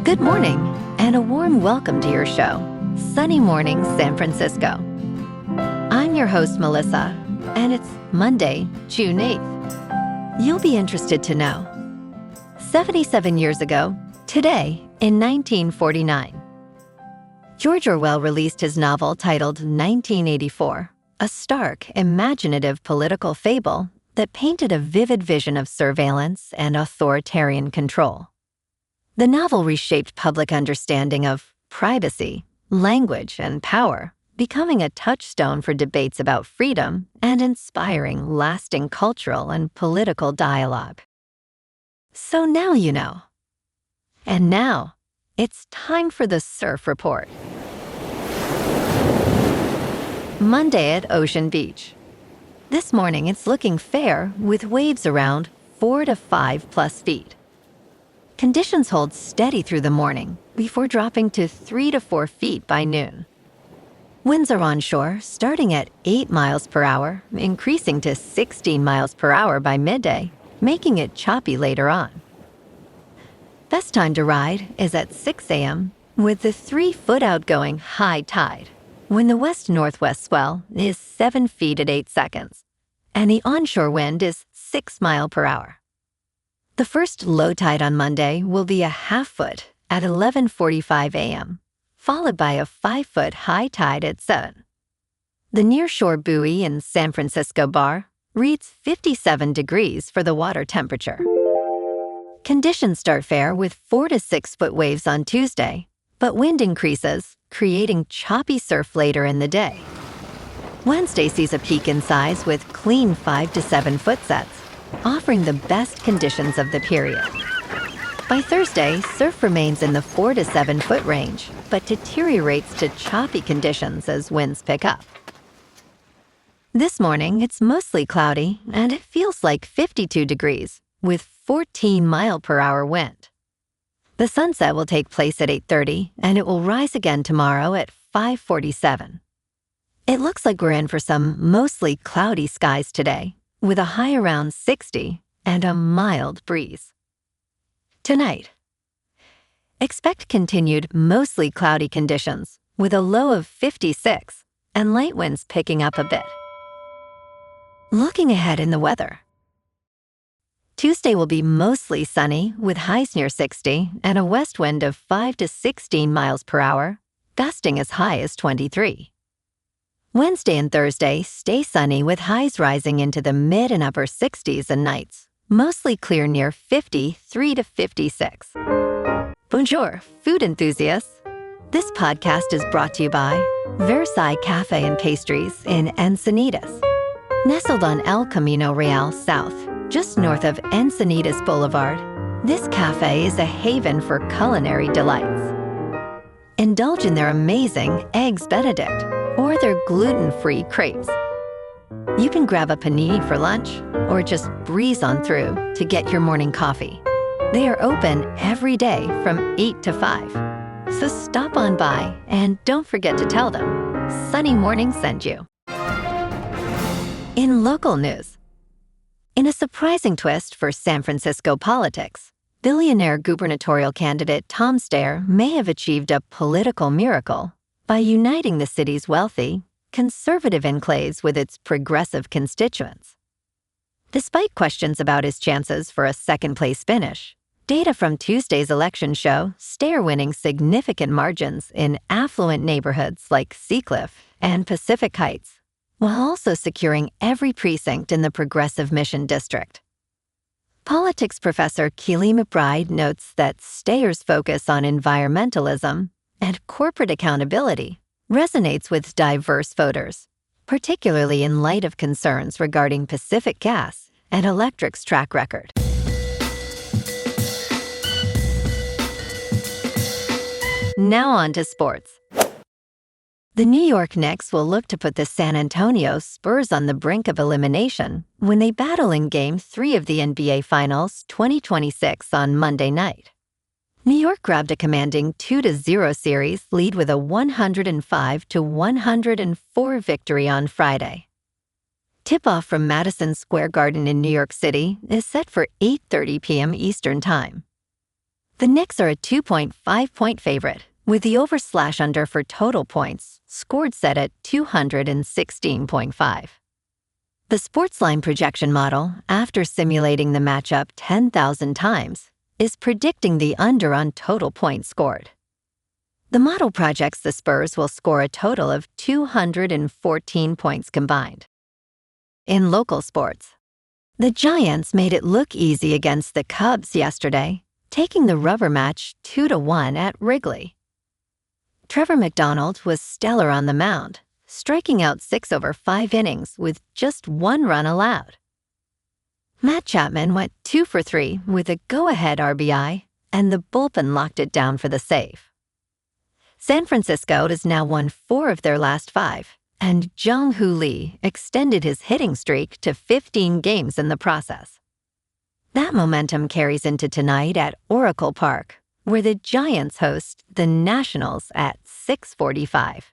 Good morning, and a warm welcome to your show, Sunny Mornings San Francisco. I'm your host, Melissa, and it's Monday, June 8th. You'll be interested to know. 77 years ago, today, in 1949, George Orwell released his novel titled 1984, a stark, imaginative political fable that painted a vivid vision of surveillance and authoritarian control. The novel reshaped public understanding of privacy, language, and power, becoming a touchstone for debates about freedom and inspiring lasting cultural and political dialogue. So now you know. And now, it's time for the Surf Report. Monday at Ocean Beach. This morning it's looking fair with waves around 4 to 5 plus feet. Conditions hold steady through the morning before dropping to 3 to 4 feet by noon. Winds are onshore starting at 8 miles per hour, increasing to 16 miles per hour by midday, making it choppy later on. Best time to ride is at 6 a.m. with the 3-foot outgoing high tide, when the west-northwest swell is 7 feet at 8 seconds, and the onshore wind is 6 miles per hour. The first low tide on Monday will be a half-foot at 11:45 a.m., followed by a 5-foot high tide at 7. The nearshore buoy in San Francisco Bar reads 57 degrees for the water temperature. Conditions start fair with 4 to 6 foot waves on Tuesday, but wind increases, creating choppy surf later in the day. Wednesday sees a peak in size with clean 5 to 7 foot sets, offering the best conditions of the period. By Thursday, surf remains in the 4 to 7 foot range, but deteriorates to choppy conditions as winds pick up. This morning, it's mostly cloudy, and it feels like 52 degrees, with 14 mile per hour wind. The sunset will take place at 8:30, and it will rise again tomorrow at 5:47. It looks like we're in for some mostly cloudy skies today, with a high around 60 and a mild breeze. Tonight, expect continued mostly cloudy conditions with a low of 56 and light winds picking up a bit. Looking ahead in the weather. Tuesday will be mostly sunny with highs near 60 and a west wind of 5 to 16 miles per hour, gusting as high as 23. Wednesday and Thursday stay sunny with highs rising into the mid and upper 60s and nights, mostly clear near 53 to 56. Bonjour, food enthusiasts. This podcast is brought to you by Versailles Cafe and Pastries in Encinitas. Nestled on El Camino Real South, just north of Encinitas Boulevard, this cafe is a haven for culinary delights. Indulge in their amazing Eggs Benedict or their gluten-free crepes. You can grab a panini for lunch or just breeze on through to get your morning coffee. They are open every day from 8 to 5. So stop on by and don't forget to tell them Sunny Morning sent you. In local news, in a surprising twist for San Francisco politics, billionaire gubernatorial candidate Tom Steyer may have achieved a political miracle by uniting the city's wealthy, conservative enclaves with its progressive constituents. Despite questions about his chances for a second-place finish, data from Tuesday's election show Steyer winning significant margins in affluent neighborhoods like Seacliff and Pacific Heights, while also securing every precinct in the Progressive Mission District. Politics professor Keely McBride notes that Steyer's focus on environmentalism and corporate accountability resonates with diverse voters, particularly in light of concerns regarding Pacific Gas and Electric's track record. Now on to sports. The New York Knicks will look to put the San Antonio Spurs on the brink of elimination when they battle in Game 3 of the NBA Finals 2026 on Monday night. New York grabbed a commanding 2-0 series lead with a 105-104 victory on Friday. Tip-off from Madison Square Garden in New York City is set for 8:30 p.m. Eastern Time. The Knicks are a 2.5-point favorite, with the over/under for total points scored set at 216.5. The Sportsline projection model, after simulating the matchup 10,000 times, is predicting the under on total points scored. The model projects the Spurs will score a total of 214 points combined. In local sports, the Giants made it look easy against the Cubs yesterday, taking the rubber match 2-1 at Wrigley. Trevor McDonald was stellar on the mound, striking out 6 over 5 innings with just 1 run allowed. Matt Chapman went 2 for 3 with a go-ahead RBI, and the bullpen locked it down for the save. San Francisco has now won 4 of their last 5, and Jung-Hoo Lee extended his hitting streak to 15 games in the process. That momentum carries into tonight at Oracle Park, where the Giants host the Nationals at 6:45.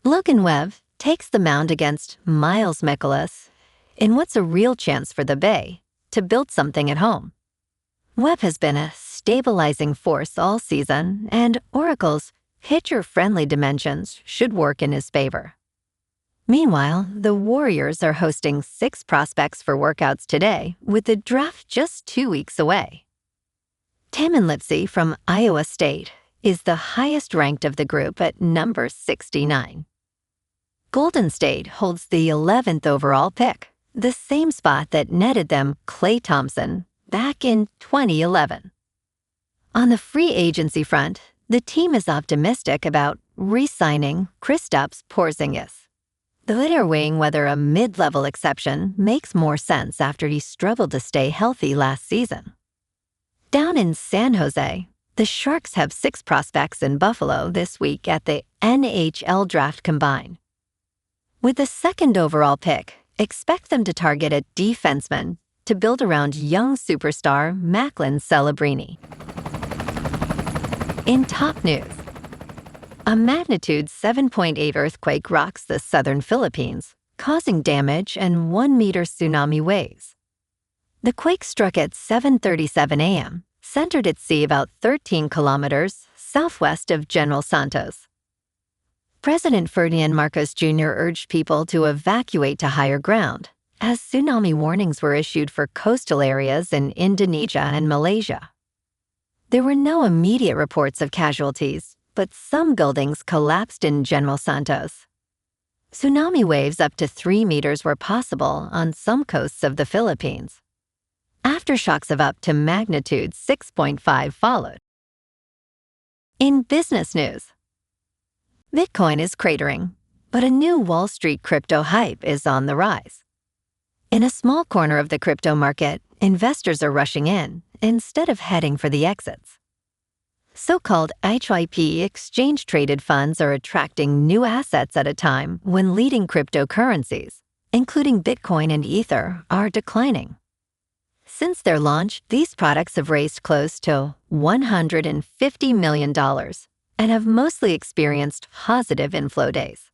Logan Webb takes the mound against Miles Mikolas in what's a real chance for the Bay to build something at home. Webb has been a stabilizing force all season, and Oracle's pitcher-friendly dimensions should work in his favor. Meanwhile, the Warriors are hosting 6 prospects for workouts today, with the draft just 2 weeks away. Tamin Lipsey from Iowa State is the highest ranked of the group at number 69. Golden State holds the 11th overall pick, the same spot that netted them Klay Thompson back in 2011. On the free agency front, the team is optimistic about re-signing Kristaps Porzingis, though they're weighing whether a mid-level exception makes more sense after he struggled to stay healthy last season. Down in San Jose, the Sharks have 6 prospects in Buffalo this week at the NHL Draft Combine. With the 2nd overall pick, expect them to target a defenseman to build around young superstar Macklin Celebrini. In top news, a magnitude 7.8 earthquake rocks the southern Philippines, causing damage and 1-meter tsunami waves. The quake struck at 7:37 a.m., centered at sea about 13 kilometers southwest of General Santos. President Ferdinand Marcos Jr. urged people to evacuate to higher ground, as tsunami warnings were issued for coastal areas in Indonesia and Malaysia. There were no immediate reports of casualties, but some buildings collapsed in General Santos. Tsunami waves up to 3 meters were possible on some coasts of the Philippines. Aftershocks of up to magnitude 6.5 followed. In business news, Bitcoin is cratering, but a new Wall Street crypto hype is on the rise. In a small corner of the crypto market, investors are rushing in instead of heading for the exits. So-called HYP exchange-traded funds are attracting new assets at a time when leading cryptocurrencies, including Bitcoin and Ether, are declining. Since their launch, these products have raised close to $150 million and have mostly experienced positive inflow days.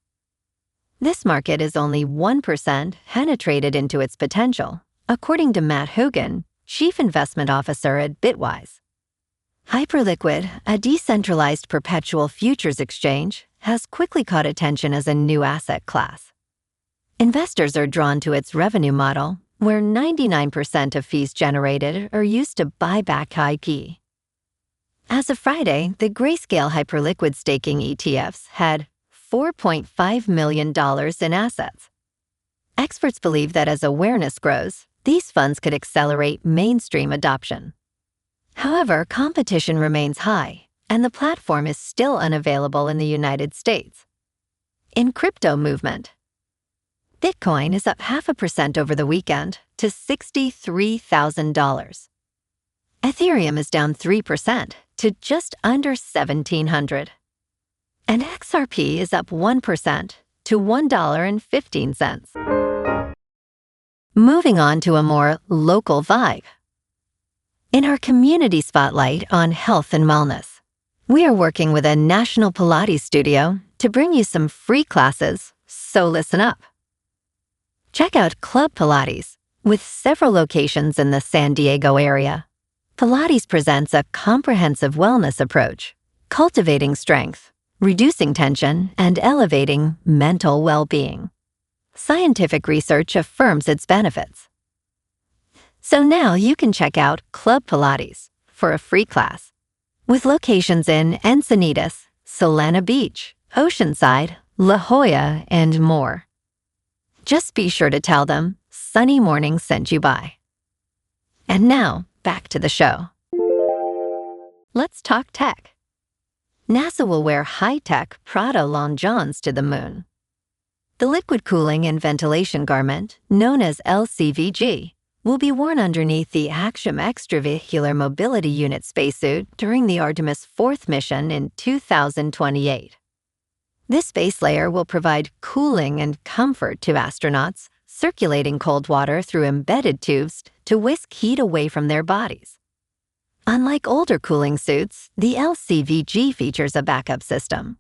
This market is only 1% penetrated into its potential, according to Matt Hogan, Chief Investment Officer at Bitwise. Hyperliquid, a decentralized perpetual futures exchange, has quickly caught attention as a new asset class. Investors are drawn to its revenue model, where 99% of fees generated are used to buy back IP. As of Friday, the Grayscale Hyperliquid staking ETFs had $4.5 million in assets. Experts believe that as awareness grows, these funds could accelerate mainstream adoption. However, competition remains high, and the platform is still unavailable in the United States. In crypto movement, Bitcoin is up 0.5% over the weekend to $63,000. Ethereum is down 3% to just under $1,700. And XRP is up 1% to $1.15. Moving on to a more local vibe. In our community spotlight on health and wellness, we are working with a national Pilates studio to bring you some free classes, so listen up. Check out Club Pilates, with several locations in the San Diego area. Pilates presents a comprehensive wellness approach, cultivating strength, reducing tension, and elevating mental well-being. Scientific research affirms its benefits. So now you can check out Club Pilates for a free class, with locations in Encinitas, Solana Beach, Oceanside, La Jolla, and more. Just be sure to tell them Sunny Morning sent you by. And now, back to the show. Let's talk tech. NASA will wear high-tech Prada long johns to the moon. The liquid cooling and ventilation garment, known as LCVG, will be worn underneath the Axiom Extravehicular Mobility Unit spacesuit during the Artemis 4th mission in 2028. This base layer will provide cooling and comfort to astronauts, circulating cold water through embedded tubes to whisk heat away from their bodies. Unlike older cooling suits, the LCVG features a backup system.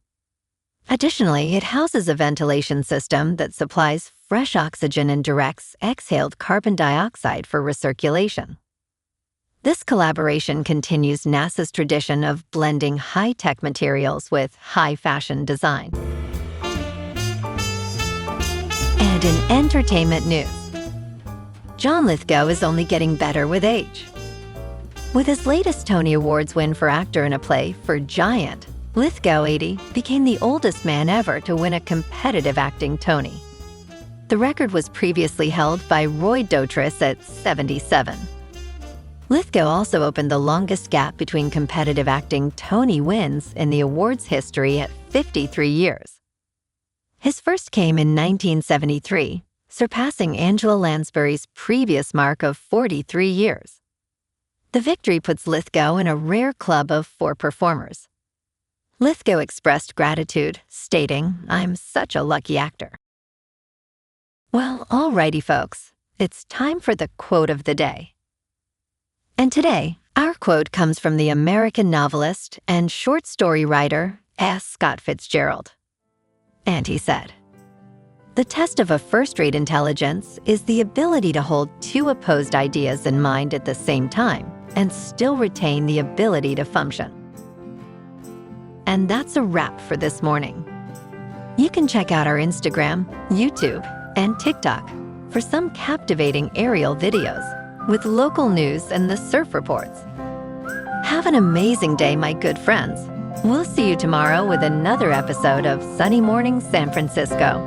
Additionally, it houses a ventilation system that supplies fresh oxygen and directs exhaled carbon dioxide for recirculation. This collaboration continues NASA's tradition of blending high-tech materials with high-fashion design. And in entertainment news, John Lithgow is only getting better with age. With his latest Tony Awards win for actor in a play for Giant, Lithgow, 80, became the oldest man ever to win a competitive acting Tony. The record was previously held by Roy Dotrice at 77. Lithgow also opened the longest gap between competitive acting Tony wins in the awards history at 53 years. His first came in 1973, surpassing Angela Lansbury's previous mark of 43 years. The victory puts Lithgow in a rare club of 4 performers. Lithgow expressed gratitude, stating, "I'm such a lucky actor." Well, alrighty folks, it's time for the quote of the day. And today, our quote comes from the American novelist and short story writer S. Scott Fitzgerald. And he said, "The test of a first-rate intelligence is the ability to hold 2 opposed ideas in mind at the same time and still retain the ability to function." And that's a wrap for this morning. You can check out our Instagram, YouTube, and TikTok for some captivating aerial videos with local news and the surf reports. Have an amazing day, my good friends. We'll see you tomorrow with another episode of Sunny Morning San Francisco.